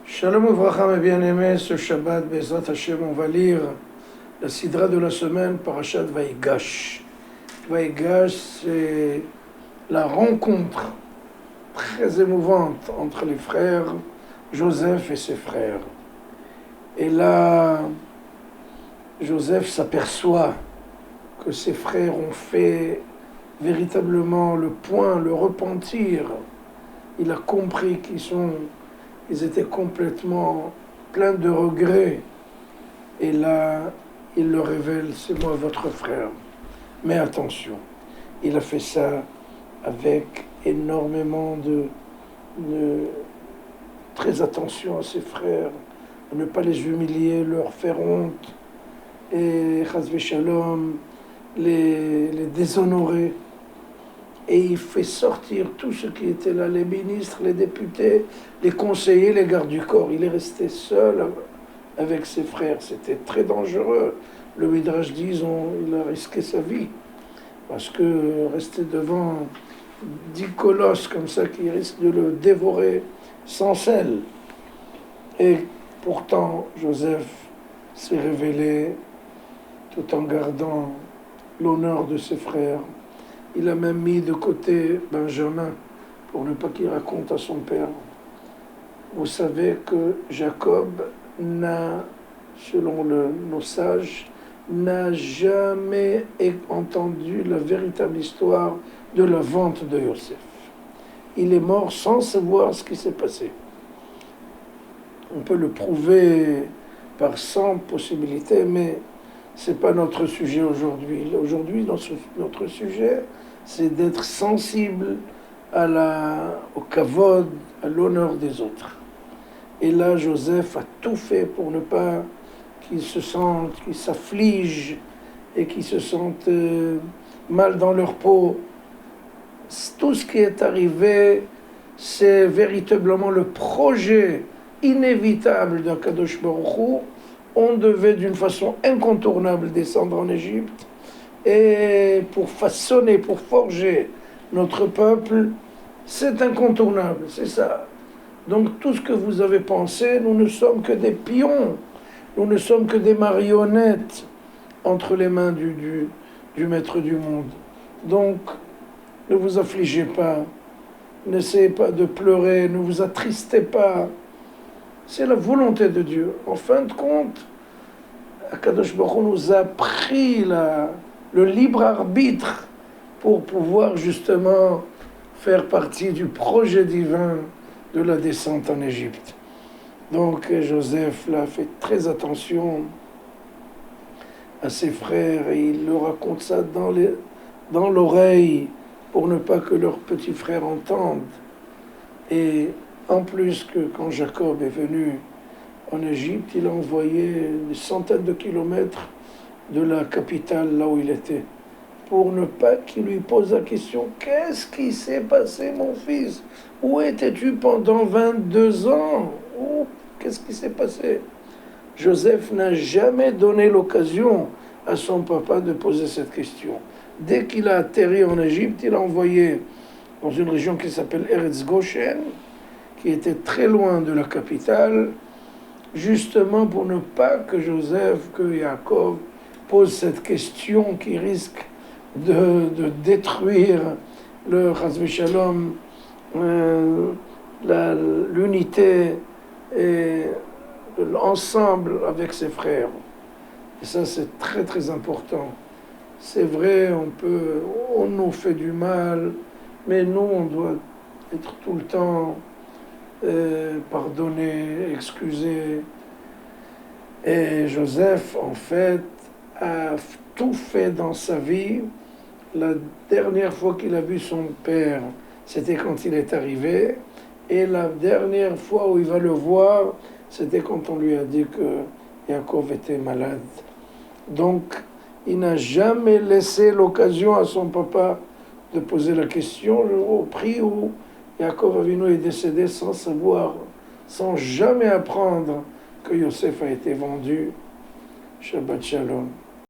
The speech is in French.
Shalom Uvracha, mes bien-aimés, ce Shabbat, Bezrat Hashem, on va lire la Sidra de la semaine, Parashat Vaïgash. Vaïgash, c'est la rencontre très émouvante entre les frères Joseph et ses frères. Et là, Joseph s'aperçoit que ses frères ont fait véritablement le point, le repentir. Il a compris qu'ils étaient complètement pleins de regrets. Et là, il leur révèle, c'est moi votre frère. Mais attention, il a fait ça avec énormément de très attention à ses frères, à ne pas les humilier, leur faire honte, et Chas v'Shalom, les déshonorer. Et il fait sortir tous ceux qui étaient là, les ministres, les députés, les conseillers, les gardes du corps. Il est resté seul avec ses frères. C'était très dangereux. Le Midrash dit, il a risqué sa vie. Parce que rester devant 10 colosses comme ça qui risquent de le dévorer sans sel. Et pourtant, Joseph s'est révélé tout en gardant l'honneur de ses frères. Il a même mis de côté Benjamin pour ne pas qu'il raconte à son père. Vous savez que Jacob n'a, selon nos sages, n'a jamais entendu la véritable histoire de la vente de Yosef. Il est mort sans savoir ce qui s'est passé. On peut le prouver par 100 possibilités, mais ce n'est pas notre sujet aujourd'hui. Aujourd'hui, notre sujet, c'est d'être sensible au kavod, à l'honneur des autres. Et là, Joseph a tout fait pour ne pas qu'ils s'affligent et qu'ils se sentent mal dans leur peau. Tout ce qui est arrivé, c'est véritablement le projet inévitable d'Akadosh Baruch Hu. On devait d'une façon incontournable descendre en Égypte et pour façonner, pour forger notre peuple, c'est incontournable, c'est ça. Donc tout ce que vous avez pensé, nous ne sommes que des pions, nous ne sommes que des marionnettes entre les mains du maître du monde. Donc ne vous affligez pas, n'essayez pas de pleurer, ne vous attristez pas. C'est la volonté de Dieu. En fin de compte, Akadosh Baruch Hu nous a pris le libre arbitre pour pouvoir justement faire partie du projet divin de la descente en Égypte. Donc Joseph là fait très attention à ses frères et il leur raconte ça dans l'oreille pour ne pas que leurs petits frères entendent. Et en plus que quand Jacob est venu en Égypte, il a envoyé des centaines de kilomètres de la capitale, là où il était, pour ne pas qu'il lui pose la question « Qu'est-ce qui s'est passé, mon fils? Où étais-tu pendant 22 ans? Qu'est-ce qui s'est passé ?» Joseph n'a jamais donné l'occasion à son papa de poser cette question. Dès qu'il a atterri en Égypte, il a envoyé dans une région qui s'appelle Eretz Goshen, qui était très loin de la capitale, justement pour ne pas que Yaakov pose cette question qui risque de détruire le Chas v'Shalom, l'unité et l'ensemble avec ses frères. Et ça, c'est très très important. C'est vrai, on nous fait du mal, mais nous, on doit être tout le temps pardonner, excuser. Et Joseph, en fait, a tout fait dans sa vie. La dernière fois qu'il a vu son père, c'était quand il est arrivé. Et la dernière fois où il va le voir, c'était quand on lui a dit que Yaakov était malade. Donc, il n'a jamais laissé l'occasion à son papa de poser la question au prix où Yaakov Avinu est décédé sans savoir, sans jamais apprendre que Yosef a été vendu. Shabbat Shalom.